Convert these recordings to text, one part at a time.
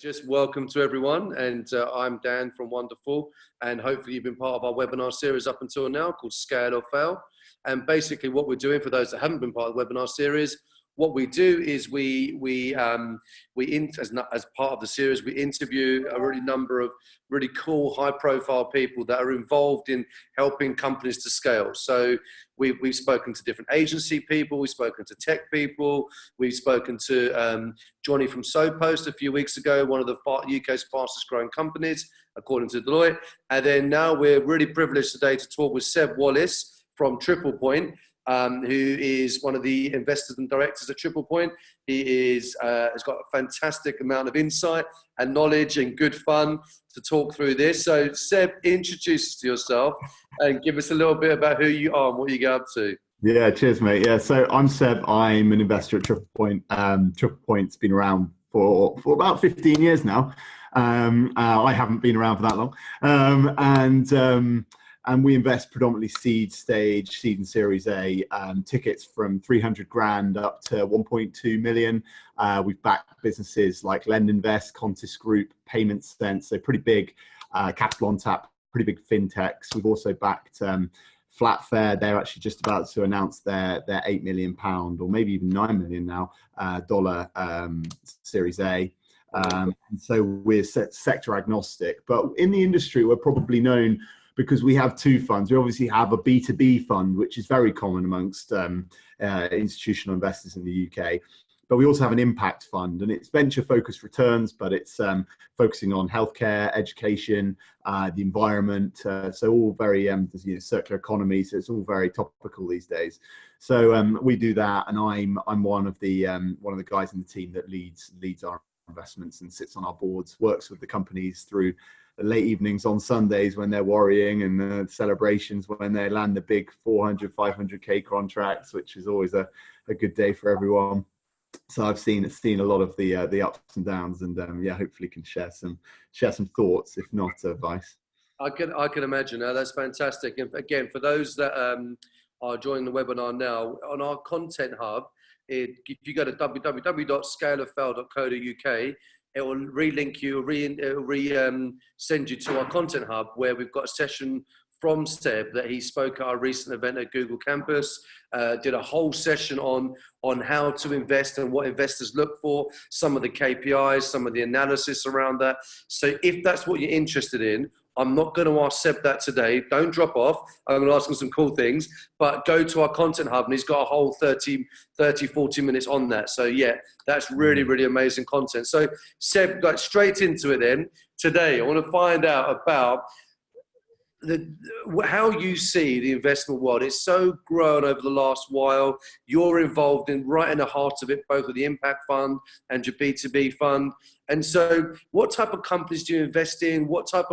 Just welcome to everyone, and I'm Dan from Wonderful, and hopefully you've been part of our webinar series up until now called Scale or Fail. And basically what we're doing, for those that haven't been part of the webinar series, what we do is as part of the series, we interview a really number of really cool, high-profile people that are involved in helping companies to scale. So we've spoken to different agency people, we've spoken to tech people, we've spoken to Johnny from SoPost a few weeks ago, one of the UK's fastest-growing companies, according to Deloitte. And then now we're really privileged today to talk with Seb Wallace from Triple Point, who is one of the investors and directors at Triple Point. He has got a fantastic amount of insight and knowledge and good fun to talk through this. So Seb, introduce us to yourself and give us a little bit about who you are and what you get up to. Yeah, cheers, mate. Yeah, so I'm Seb. I'm an investor at Triple Point. Triple Point's been around for about 15 years now. I haven't been around for that long. And we invest predominantly seed and Series A, tickets from 300 grand up to 1.2 million. We've backed businesses like Lend Invest, Contis Group, Payment Sense, so pretty big, Capital on Tap, pretty big fintechs. We've also backed Flatfare. They're actually just about to announce their £8 million, or maybe even $9 million now, dollar Series A. And so we're sector agnostic, but in the industry, we're probably known because we have two funds. We obviously have a B2B fund, which is very common amongst institutional investors in the UK. But we also have an impact fund, and it's venture-focused returns, but it's focusing on healthcare, education, the environment. So all very circular economy. So it's all very topical these days. So we do that, and I'm one of the guys in the team that leads our investments and sits on our boards, works with the companies through the late evenings on Sundays when they're worrying, and the celebrations when they land the big 400, 500k contracts, which is always a good day for everyone. So I've seen a lot of the ups and downs, and hopefully can share some thoughts, if not advice. I can imagine. That's fantastic. And again, for those that are joining the webinar now, on our content hub, if you go to www.scaleorfail.co.uk, it will relink you, send you to our content hub, where we've got a session from Seb that he spoke at our recent event at Google Campus, did a whole session on how to invest and what investors look for, some of the KPIs, some of the analysis around that. So if that's what you're interested in, I'm not going to ask Seb that today. Don't drop off. I'm going to ask him some cool things, but go to our content hub, and he's got a whole 40 minutes on that. So yeah, that's really, really amazing content. So Seb, got straight into it then. Today, I want to find out about how you see the investment world. It's so grown over the last while. You're involved right in the heart of it, both with the Impact Fund and your B2B fund. And so what type of companies do you invest in? What are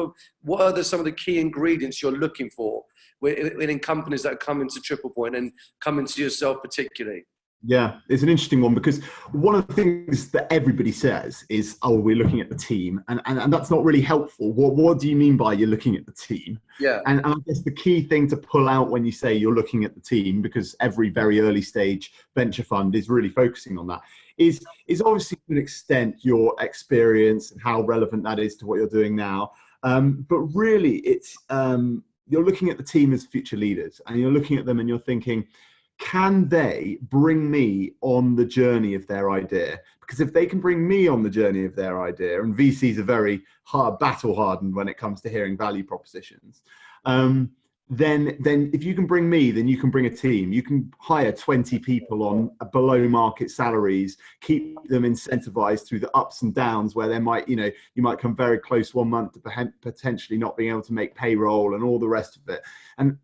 some of the key ingredients you're looking for in companies that come into Triple Point and come into yourself particularly? Yeah, it's an interesting one, because one of the things that everybody says is, oh, we're looking at the team. And that's not really helpful. What do you mean by you're looking at the team? Yeah. And I guess the key thing to pull out when you say you're looking at the team, because every very early stage venture fund is really focusing on that, is obviously to an extent your experience and how relevant that is to what you're doing now. But really, it's you're looking at the team as future leaders, and you're looking at them and you're thinking, can they bring me on the journey of their idea? Because if they can bring me on the journey of their idea, and VCs are very battle hardened when it comes to hearing value propositions, then if you can bring me, then you can bring a team. You can hire 20 people on below market salaries, keep them incentivized through the ups and downs, where you might come very close one month to potentially not being able to make payroll and all the rest of it. And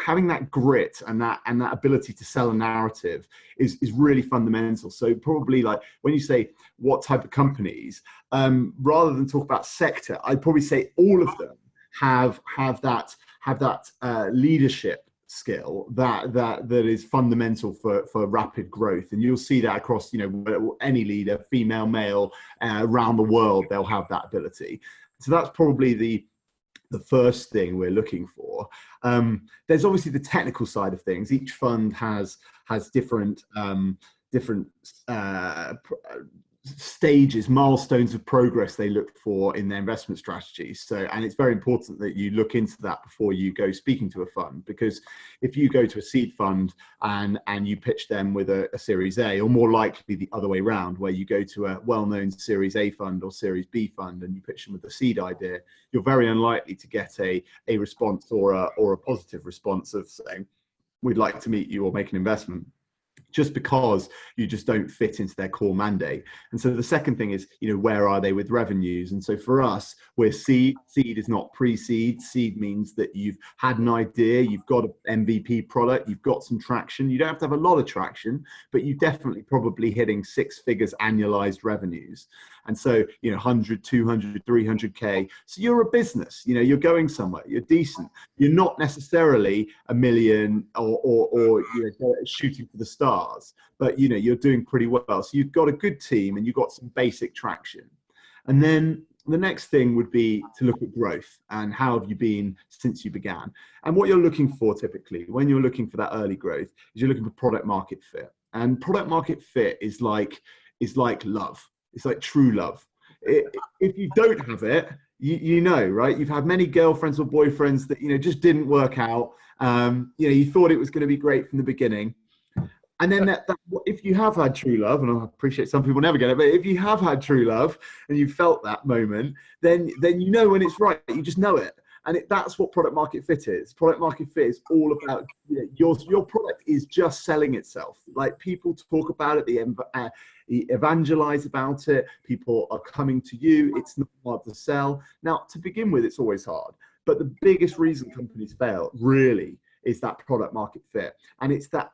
having that grit and that ability to sell a narrative is really fundamental. So probably, like, when you say what type of companies, rather than talk about sector, I'd probably say all of them have that leadership skill that is fundamental for rapid growth. And you'll see that across any leader, female, male, around the world, they'll have that ability. So that's probably the first thing we're looking for. There's obviously the technical side of things. Each fund has different stages, milestones of progress they look for in their investment strategies. So, and it's very important that you look into that before you go speaking to a fund, because if you go to a seed fund and you pitch them with a Series A, or more likely the other way around, where you go to a well-known Series A fund or Series B fund and you pitch them with a seed idea, you're very unlikely to get a response or a positive response of saying, we'd like to meet you or make an investment, just because you just don't fit into their core mandate. And so the second thing is, where are they with revenues? And so for us, we're seed. Seed is not pre-seed. Seed means that you've had an idea, you've got an MVP product, you've got some traction. You don't have to have a lot of traction, but you definitely probably hitting 6 figures annualized revenues. And so, 100, 200, 300K. So you're a business, you're going somewhere, you're decent. You're not necessarily a million or shooting for the stars, but you're doing pretty well. So you've got a good team and you've got some basic traction. And then the next thing would be to look at growth and how have you been since you began. And what you're looking for typically when you're looking for that early growth is you're looking for product market fit. And product market fit is like love. It's like true love. If you don't have it, right? You've had many girlfriends or boyfriends that, just didn't work out. You thought it was going to be great from the beginning. And then if you have had true love, and I appreciate some people never get it, but if you have had true love and you felt that moment, then when it's right, you just know it. And that's what product market fit is. Product market fit is all about your product is just selling itself. Like, people talk about it, they evangelize about it. People are coming to you. It's not hard to sell. Now, to begin with, it's always hard. But the biggest reason companies fail really is that product market fit. And it's that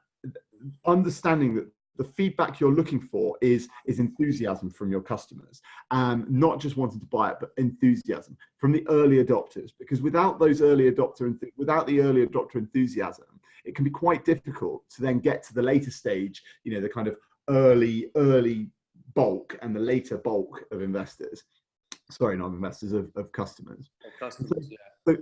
understanding that the feedback you're looking for is enthusiasm from your customers, not just wanting to buy it, but enthusiasm from the early adopters. Because without the early adopter enthusiasm, it can be quite difficult to then get to the later stage, the kind of early bulk and the later bulk of investors. Sorry, not investors, of customers.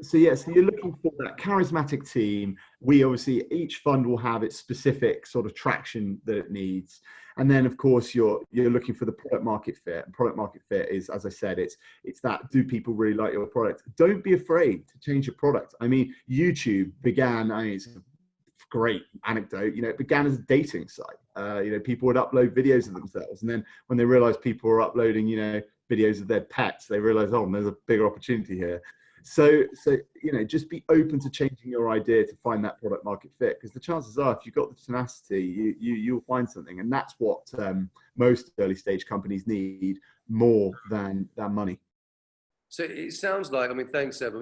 So you're looking for that charismatic team. Each fund will have its specific sort of traction that it needs. And then, of course, you're looking for the product market fit. And product market fit is, as I said, it's that, do people really like your product? Don't be afraid to change your product. I mean, YouTube began, it's a great anecdote, it began as a dating site. People would upload videos of themselves. And then when they realized people were uploading, videos of their pets, they realize, there's a bigger opportunity here. So just be open to changing your idea to find that product market fit, because the chances are, if you've got the tenacity, you'll find something. And that's what most early stage companies need more than money. So it sounds like, thanks, Seb.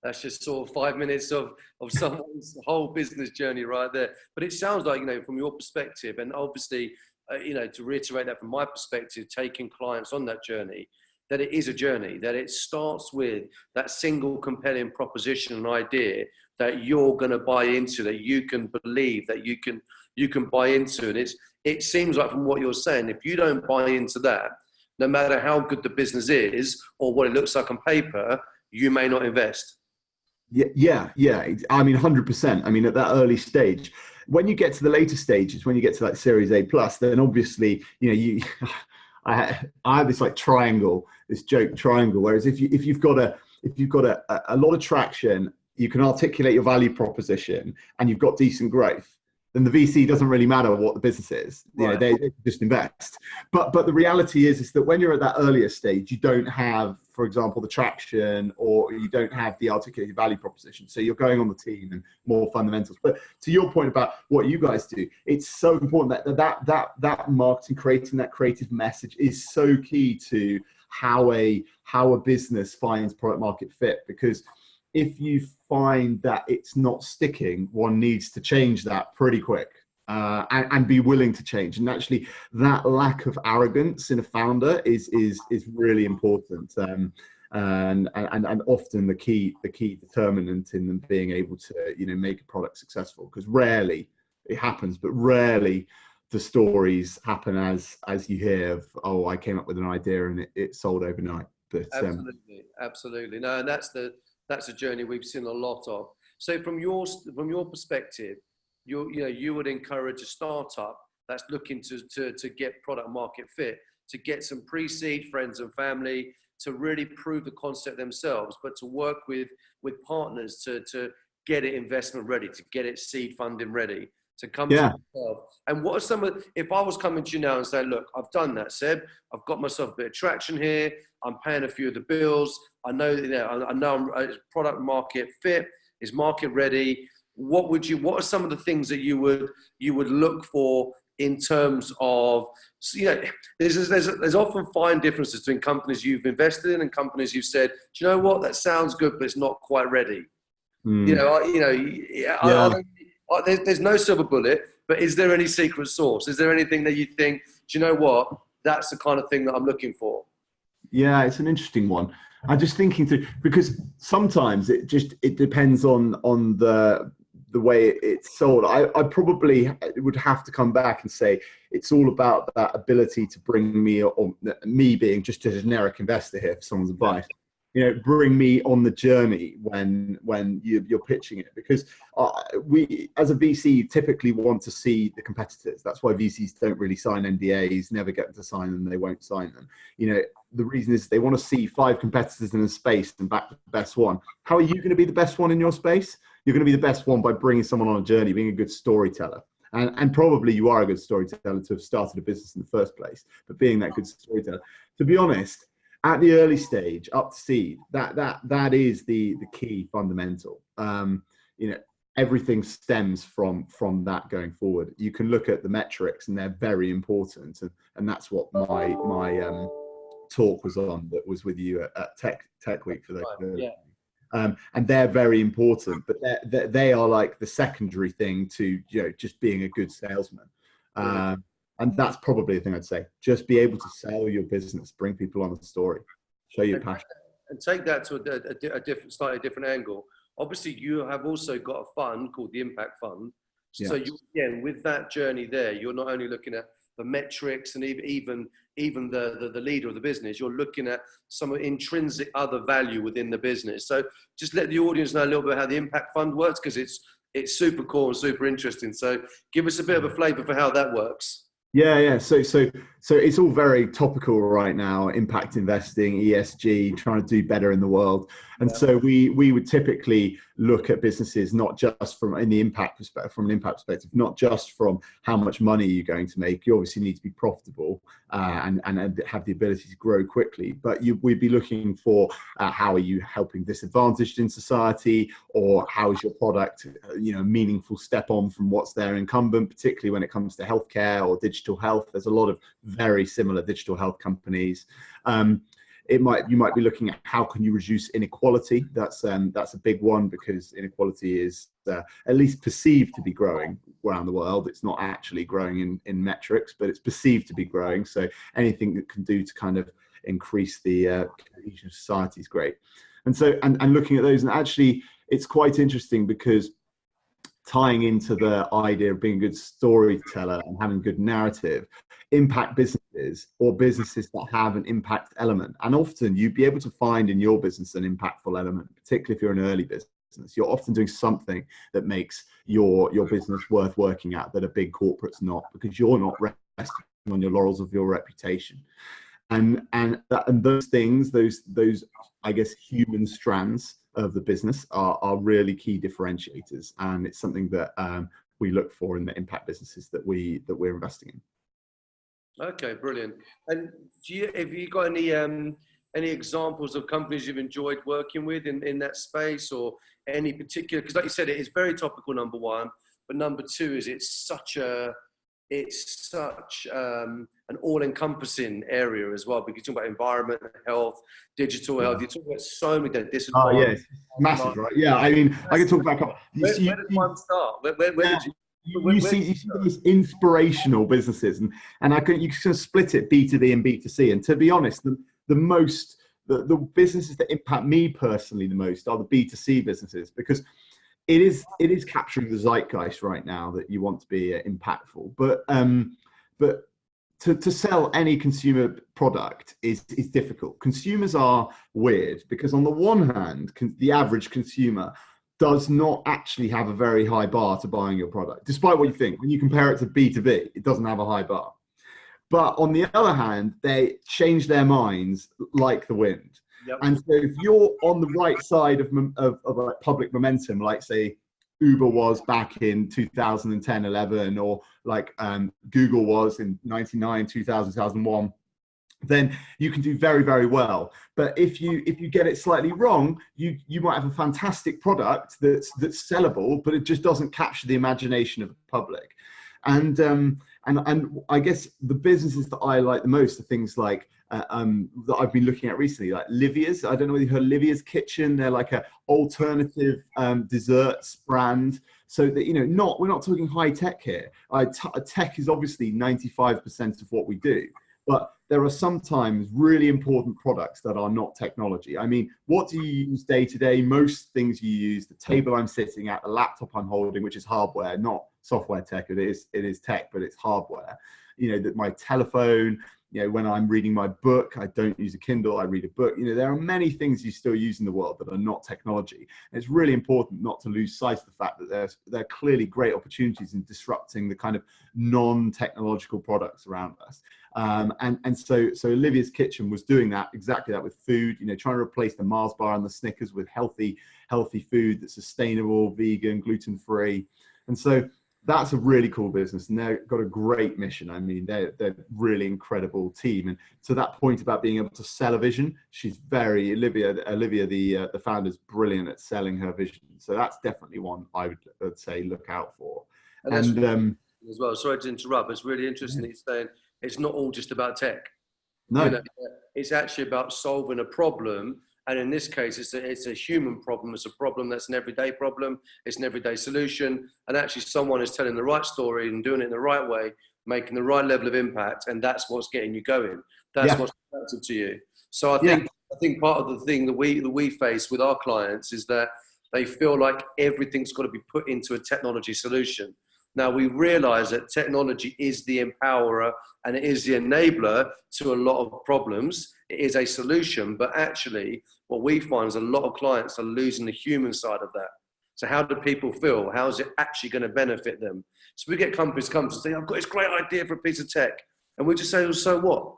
That's just sort of 5 minutes of someone's whole business journey right there. But it sounds like, from your perspective, and obviously, to reiterate that from my perspective, taking clients on that journey, that it is a journey, that it starts with that single compelling proposition and idea that you're going to buy into, that you can believe, that you can buy into. And it seems like, from what you're saying, if you don't buy into that, no matter how good the business is or what it looks like on paper, you may not invest. Yeah. 100%. At that early stage, when you get to the later stages, when you get to like Series A plus, then obviously, I have this this joke triangle. Whereas if you've got a lot of traction, you can articulate your value proposition, and you've got decent growth, then the VC doesn't really matter what the business is. Right. They just invest. But the reality is that when you're at that earlier stage, you don't have, for example, the traction, or you don't have the articulated value proposition. So you're going on the team and more fundamentals. But to your point about what you guys do, it's so important that marketing, creating that creative message is so key to how a business finds product market fit. Because if you find that it's not sticking, one needs to change that pretty quick, and be willing to change. And actually, that lack of arrogance in a founder is really important, and often the key determinant in them being able to make a product successful. Because rarely it happens, but rarely the stories happen as you hear of, I came up with an idea and it sold overnight. But absolutely. No, and that's a journey we've seen a lot of. So from your perspective, you would encourage a startup that's looking to get product market fit, to get some pre-seed friends and family, to really prove the concept themselves, but to work with partners to get it investment ready, to get it seed funding ready, to come to yourself. And what are some of, if I was coming to you now and saying, look, I've done that, Seb, I've got myself a bit of traction here, I'm paying a few of the bills, I know I'm product market fit, is market ready. What are some of the things that you would look for in terms of, there's often fine differences between companies you've invested in and companies you've said, do you know what, that sounds good, but it's not quite ready. There's no silver bullet, but is there any secret sauce? Is there anything that you think, do you know what, that's the kind of thing that I'm looking for? Yeah, it's an interesting one. I'm just thinking through, because sometimes it depends on the way it's sold. I probably would have to come back and say it's all about that ability to bring me, or me being just a generic investor here for someone's advice, bring me on the journey when you're pitching it, because we as a VC typically want to see the competitors. That's why VCs don't really sign NDAs, never get them to sign them, they won't sign them. The reason is they want to see 5 competitors in a space and back the best one. How are you going to be the best one in your space? You're going to be the best one by bringing someone on a journey, being a good storyteller. And probably you are a good storyteller to have started a business in the first place, but being that good storyteller. To be honest, at the early stage, up to seed, that is the key fundamental. Everything stems from that going forward. You can look at the metrics, and they're very important, and that's what my talk was on, that was with you at Tech Week for those. And they're very important, but they are like the secondary thing to just being a good salesman. And that's probably the thing I'd say. Just be able to sell your business, bring people on the story, show your passion. And take that to a slightly different angle. Obviously, you have also got a fund called the Impact Fund. So again, with that journey there, you're not only looking at the metrics and even the leader of the business, you're looking at some intrinsic other value within the business. So just let the audience know a little bit how the Impact Fund works, because it's super cool and super interesting. So give us a bit of a flavor for how that works. Yeah. So it's all very topical right now. Impact investing, ESG, trying to do better in the world. And so we would typically look at businesses not just from an impact perspective, not just from how much money you're going to make. You obviously need to be profitable and have the ability to grow quickly. But we'd be looking for how are you helping disadvantaged in society, or how is your product a meaningful step on from what's there incumbent, particularly when it comes to healthcare or digital health. There's a lot of very similar digital health companies. You might be looking at how can you reduce inequality. That's a big one, because inequality is at least perceived to be growing around the world. It's not actually growing in metrics, but it's perceived to be growing. So anything that can do to kind of increase the cohesion of society is great. And so and looking at those, and actually it's quite interesting, because tying into the idea of being a good storyteller and having good narrative, impact businesses, or businesses that have an impact element. And often you'd be able to find in your business an impactful element, particularly if you're an early business. You're often doing something that makes your business worth working at that a big corporate's not, because you're not resting on your laurels of your reputation. And those things, those I guess human strands of the business are really key differentiators, and it's something that we look for in the impact businesses that we're investing in. Okay, brilliant. And have you got any examples of companies you've enjoyed working with in that space, or any particular? Because like you said, it is very topical, number one, but number two is it's such an all-encompassing area as well, because you talk about environment, health, digital health. You talk about so many disadvantages. Oh yes, massive, right? Yeah, I mean, I can talk back up. Where does one start? Where did you see those inspirational businesses, and you can split it B2B and B2C. And to be honest, the businesses that impact me personally the most are the B2C businesses, because it is capturing the zeitgeist right now that you want to be impactful. But to sell any consumer product is difficult. Consumers are weird, because on the one hand, the average consumer does not actually have a very high bar to buying your product, despite what you think. When you compare it to B2B, it doesn't have a high bar. But on the other hand, they change their minds like the wind. Yep. And so if you're on the right side of like public momentum, like say Uber was back in 2010, 11, or like Google was in 99, 2000, 2001, then you can do very, very well. But if you get it slightly wrong, you might have a fantastic product that's sellable, but it just doesn't capture the imagination of the public. And I guess the businesses that I like the most are things like that I've been looking at recently, like Livia's. I don't know whether you heard Livia's Kitchen. They're like a alternative desserts brand. So that, you know, we're not talking high tech here. Tech is obviously 95% of what we do, but there are sometimes really important products that are not technology. I mean, what do you use day to day? Most things you use, the table I'm sitting at, the laptop I'm holding, which is hardware, not software tech. It is tech, but it's hardware. You know, that my telephone, you know, when I'm reading my book, I don't use a Kindle, I read a book. You know, there are many things you still use in the world that are not technology. And it's really important not to lose sight of the fact that there are clearly great opportunities in disrupting the kind of non-technological products around us. And so Olivia's Kitchen was doing exactly that with food, you know, trying to replace the Mars bar and the Snickers with healthy food that's sustainable, vegan, gluten-free. And so that's a really cool business, and they've got a great mission. I mean, they're really incredible team. And to that point about being able to sell a vision, Olivia, the founder, is brilliant at selling her vision. So that's definitely one I would say look out for. And as well, sorry to interrupt, it's really interesting that you're saying it's not all just about tech. No, you know, it's actually about solving a problem. And in this case, it's a human problem. It's a problem that's an everyday problem. It's an everyday solution. And actually someone is telling the right story and doing it in the right way, making the right level of impact. And that's what's getting you going. That's what's attractive to you. So I think part of the thing that we face with our clients is that they feel like everything's got to be put into a technology solution. Now, we realize that technology is the empowerer and it is the enabler to a lot of problems. It is a solution, but actually what we find is a lot of clients are losing the human side of that. So how do people feel? How is it actually going to benefit them? So we get companies come to say, I've got this great idea for a piece of tech. And we just say, well, so what?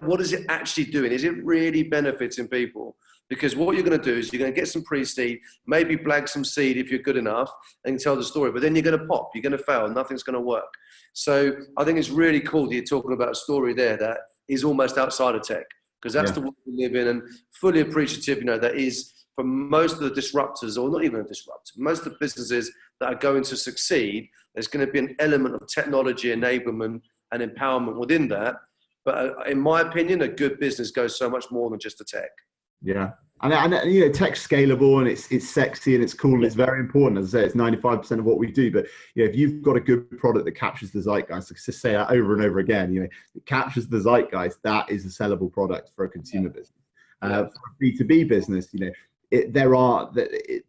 What is it actually doing? Is it really benefiting people? Because what you're going to do is you're going to get some pre-seed, maybe blag some seed if you're good enough and tell the story, but then you're going to pop, you're going to fail, nothing's going to work. So I think it's really cool that you're talking about a story there that is almost outside of tech, because that's the world we live in, and fully appreciative, you know, that is for most of the disruptors, or not even a disruptor, most of the businesses that are going to succeed, there's going to be an element of technology enablement and empowerment within that. But in my opinion, a good business goes so much more than just the tech. Yeah. And you know, tech's scalable and it's sexy and it's cool and it's very important. As I say, it's 95% of what we do. But you know, if you've got a good product that captures the zeitgeist, like, just say that over and over again, you know, it captures the zeitgeist, that is a sellable product for a consumer business. For a B2B business, you know,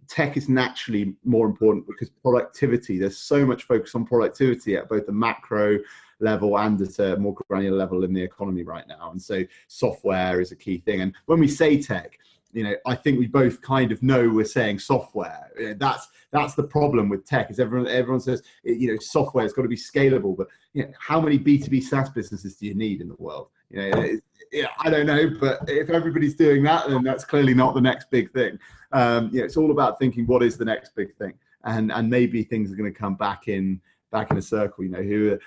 tech is naturally more important because productivity, there's so much focus on productivity at both the macro level and at a more granular level in the economy right now. And so software is a key thing. And when we say tech, you know, I think we both kind of know we're saying software. You know, that's the problem with tech, is everyone says, you know, software has got to be scalable. But you know, how many B2B SaaS businesses do you need in the world? You know, I don't know, but if everybody's doing that, then that's clearly not the next big thing. You know, it's all about thinking what is the next big thing, and maybe things are going to come back in a circle. You know,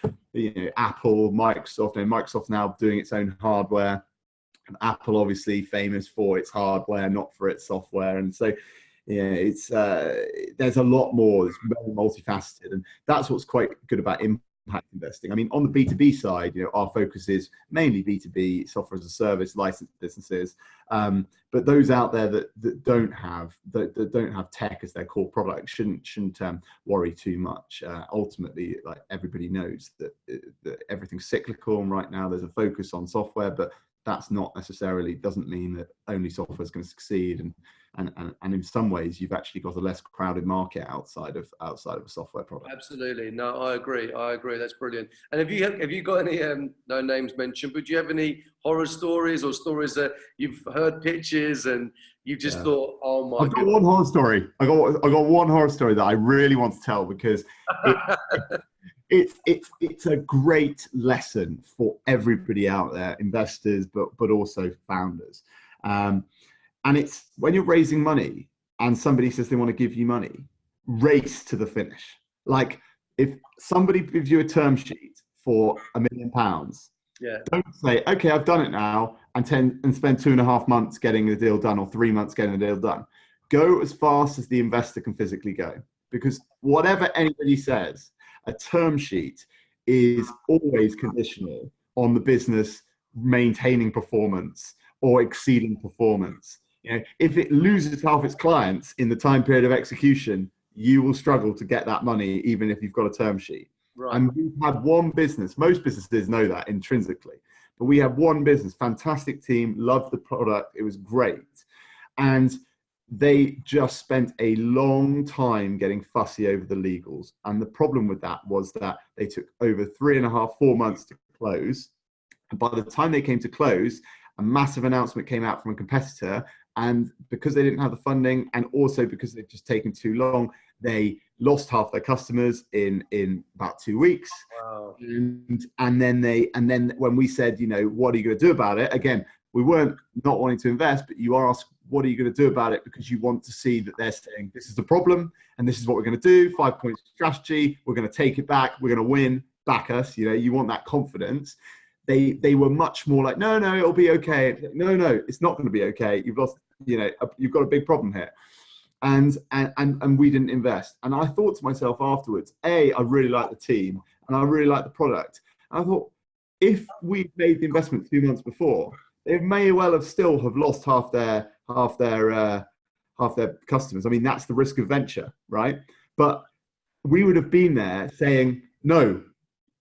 Apple, Microsoft, and Microsoft now doing its own hardware. And Apple obviously famous for its hardware, not for its software, and so yeah, it's there's a lot more. It's very multifaceted, and that's what's quite good about impact investing. I mean, on the B2B side, you know, our focus is mainly B2B, software as a service, licensed businesses. But those out there that don't have tech as their core product shouldn't worry too much. Ultimately, like everybody knows that everything's cyclical, and right now there's a focus on software, but that's not necessarily doesn't mean that only software is going to succeed, and in some ways you've actually got a less crowded market outside of a software product. Absolutely, no, I agree. That's brilliant. And have you got any no names mentioned, but do you have any horror stories or stories that you've heard pitches and You just Yeah. thought, oh my I've got goodness. one horror story. I got one horror story that I really want to tell because it, it's a great lesson for everybody out there, investors, but also founders. And it's when you're raising money and somebody says they want to give you money, race to the finish. Like if somebody gives you a term sheet for £1 million, Yeah. don't say, okay, I've done it now, and spend 2.5 months getting the deal done or 3 months getting the deal done. Go as fast as the investor can physically go, because whatever anybody says, a term sheet is always conditional on the business maintaining performance or exceeding performance. If it loses half its clients in the time period of execution, you will struggle to get that money, even if you've got a term sheet. Right. And we've had one business, most businesses know that intrinsically, but we have one business, fantastic team, loved the product, it was great. And they just spent a long time getting fussy over the legals. And the problem with that was that they took over 3.5, 4 months to close. And by the time they came to close, a massive announcement came out from a competitor. And because they didn't have the funding, and also because they'd just taken too long, they lost half their customers in about 2 weeks. Wow. And then when we said, what are you going to do about it? Again, we weren't not wanting to invest, but you asked, what are you going to do about it? Because you want to see that they're saying, this is the problem, and this is what we're going to do. 5-point strategy. We're going to take it back. We're going to win. Back us. You want that confidence. They were much more like, no, it'll be okay. No, it's not going to be okay. You've lost. You've got a big problem here. And we didn't invest. And I thought to myself afterwards, I really like the team and I really like the product. And I thought, if we made the investment 2 months before, they may well have still have lost half their customers. I mean, that's the risk of venture, right? But we would have been there saying, no,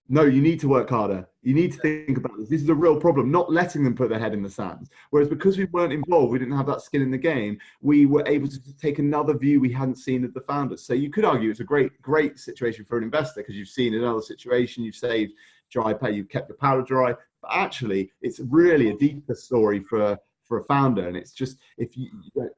you need to work harder. You need to think about this. This is a real problem, not letting them put their head in the sand. Whereas because we weren't involved, we didn't have that skin in the game, we were able to take another view we hadn't seen of the founders. So you could argue it's a great situation for an investor because you've seen another situation, you've saved dry pay, you've kept the powder dry. But actually, it's really a deeper story for a founder. And it's just,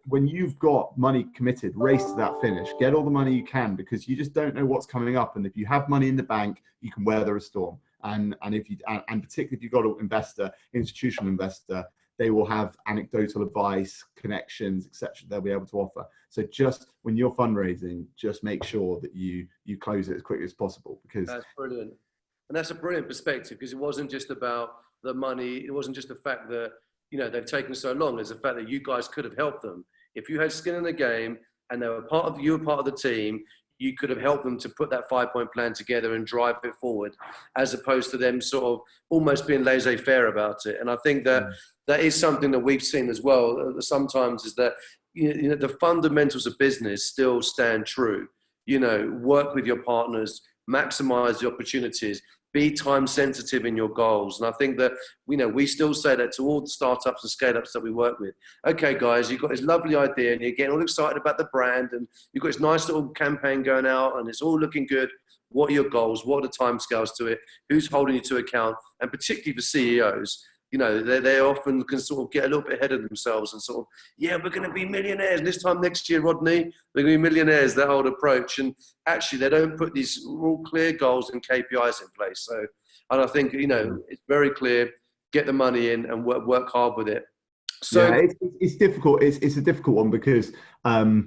when you've got money committed, race to that finish, get all the money you can, because you just don't know what's coming up. And if you have money in the bank, you can weather a storm. And particularly if you've got an institutional investor, they will have anecdotal advice, connections, etc. They'll be able to offer. So just when you're fundraising, just make sure that you close it as quickly as possible, because That's brilliant. And that's a brilliant perspective, because it wasn't just about the money. It wasn't just the fact that, they've taken so long. It's the fact that you guys could have helped them. If you had skin in the game and you were part of the team, you could have helped them to put that 5-point plan together and drive it forward, as opposed to them sort of almost being laissez-faire about it. And I think that that is something that we've seen as well sometimes, is that the fundamentals of business still stand true. Work with your partners, maximize the opportunities, be time sensitive in your goals. And I think that, we still say that to all the startups and scale-ups that we work with. Okay, guys, you've got this lovely idea and you're getting all excited about the brand and you've got this nice little campaign going out and it's all looking good. What are your goals? What are the timescales to it? Who's holding you to account? And particularly for CEOs, they often can sort of get a little bit ahead of themselves and sort of, we're going to be millionaires this time next year, Rodney. We're going to be millionaires, that old approach. And actually, they don't put these real clear goals and KPIs in place. So, and I think, it's very clear, get the money in and work hard with it. So it's difficult. It's a difficult one because all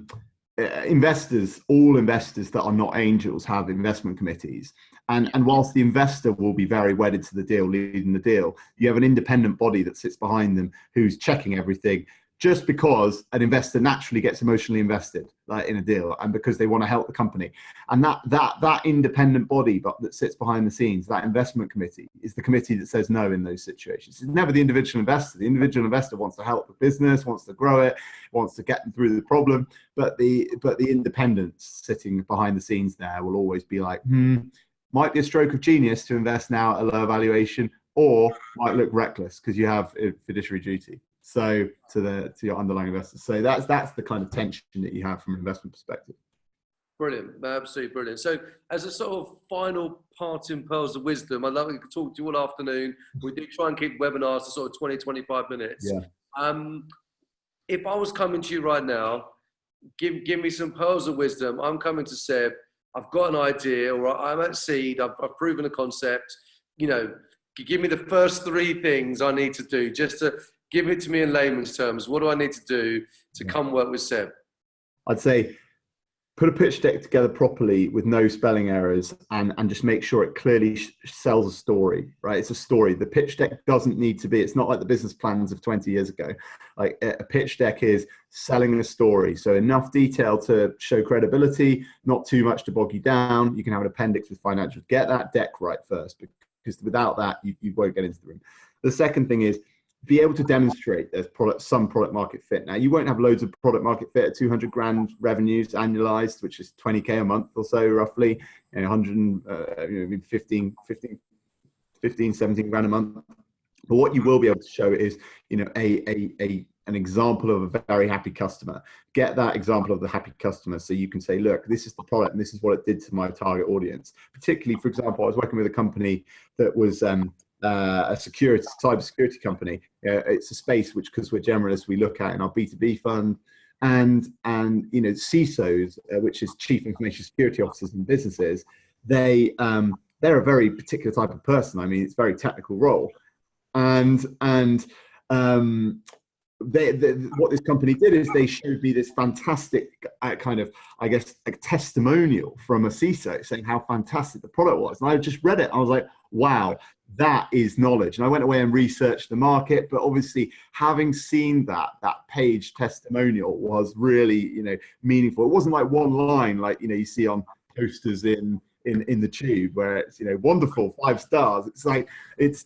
investors that are not angels have investment committees. And whilst the investor will be very wedded to the deal, leading the deal, you have an independent body that sits behind them who's checking everything, just because an investor naturally gets emotionally invested in a deal and because they want to help the company. And that independent body that sits behind the scenes, that investment committee, is the committee that says no in those situations. It's never the individual investor. The individual investor wants to help the business, wants to grow it, wants to get them through the problem. But the independents sitting behind the scenes there will always be like, might be a stroke of genius to invest now at a lower valuation, or might look reckless because you have a fiduciary duty. So to your underlying investors. So that's the kind of tension that you have from an investment perspective. Brilliant, absolutely brilliant. So as a sort of final parting pearls of wisdom, I'd love to talk to you all afternoon. We do try and keep webinars to sort of 20, 25 minutes. Yeah. if I was coming to you right now, give me some pearls of wisdom. I'm coming to Seb. I've got an idea, or I'm at seed. I've proven a concept. You know, give me the first three things I need to do. Just to give it to me in layman's terms. What do I need to do to come work with Seb? I'd say put a pitch deck together properly with no spelling errors, and just make sure it clearly sells a story, right? It's a story. The pitch deck doesn't need to be, it's not like the business plans of 20 years ago. Like a pitch deck is selling a story. So enough detail to show credibility, not too much to bog you down. You can have an appendix with financials. Get that deck right first, because without that, you won't get into the room. The second thing is, be able to demonstrate there's some product market fit. Now, you won't have loads of product market fit at 200 grand revenues annualized, which is 20K a month or so, roughly, 15, 17 grand a month. But what you will be able to show is, an example of a very happy customer. Get that example of the happy customer, so you can say, look, this is the product and this is what it did to my target audience. Particularly, for example, I was working with a company that was a cybersecurity company. It's a space which, because we're generalists, we look at in our B2B fund, and CISOs, which is Chief Information Security Officers in businesses, they're a very particular type of person. I mean, it's a very technical role, and what this company did is they showed me this fantastic kind of, I guess, a testimonial from a CISO saying how fantastic the product was. And I just read it. I was like, wow, that is knowledge. And I went away and researched the market, but obviously having seen that page testimonial was really, meaningful. It wasn't like one line, like, you see on posters in the tube where it's, wonderful, 5 stars. It's like, it's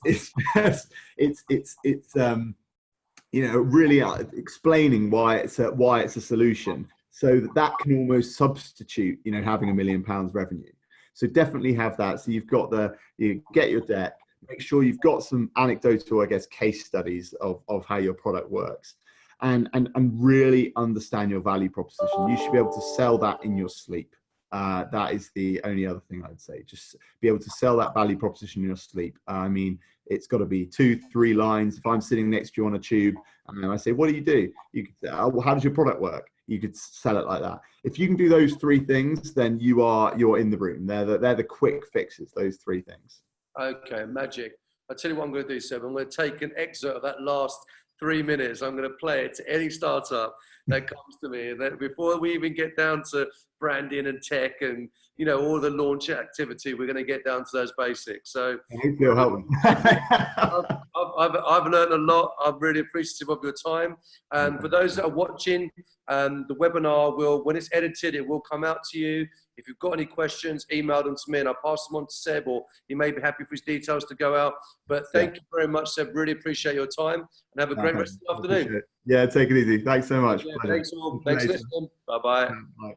really explaining why it's a solution, so that can almost substitute, having £1 million revenue. So definitely have that. So you've got you get your deck, make sure you've got some anecdotal, I guess, case studies of how your product works, and really understand your value proposition. You should be able to sell that in your sleep. That is the only other thing I'd say. Just be able to sell that value proposition in your sleep. I mean, it's got to be 2-3 lines. If I'm sitting next to you on a tube and I say, what do? You could say, oh, well, how does your product work? You could sell it like that. If you can do those 3 things, then you're in the room. They're the quick fixes, those 3 things. Okay, magic. I'll tell you what I'm going to do, Seb. I'm going to take an excerpt of that last 3 minutes. I'm going to play it to any startup that comes to me. And then before we even get down to branding and tech and, all the launch activity, we're going to get down to those basics. So you'll help them. I've learned a lot. I'm really appreciative of your time. And for those that are watching, the webinar when it's edited, it will come out to you. If you've got any questions, email them to me and I'll pass them on to Seb, or he may be happy for his details to go out. But thank you very much, Seb. Really appreciate your time, and have a great rest of the afternoon. Yeah, take it easy. Thanks so much. Yeah, thanks all. Thanks for listening. Bye-bye. Bye.